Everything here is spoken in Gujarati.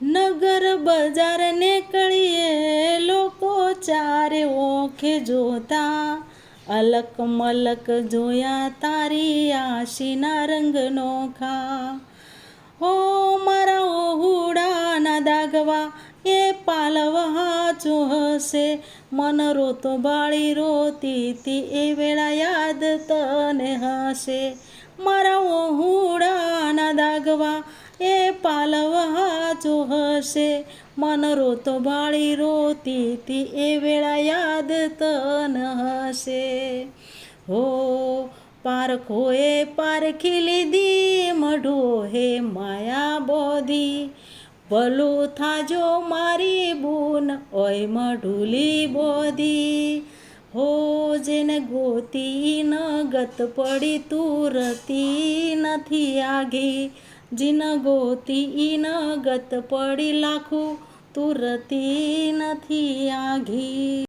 નગર બજાર નીકળીએ લોકો ચારે ઓખે જોતા, અલક મલક જોયા તારી આશીના રંગ નોખા. હો મારા ઓહુડાના દાગવા એ પાલવા જો હશે, મન રોતો બાળી રોતી તી એ વેળા યાદ તને હશે. મારા ઓહુડાના દાગવા એ પાલવા જો હશે, મન રોતો બાળી રોતી તી એ વેળા યાદ તને હશે. હો પારખોએ પારખી લીધી મઢોએ માયા બોધી, ભલું થાજો મારી બૂન ઓય મઢુલી બોધી. હો જેને ગોતી ન ગત પડી તુરતી નથી આઘી, જીન ગોતી ન ગત પડી લાખું તુરતી નથી આઘી.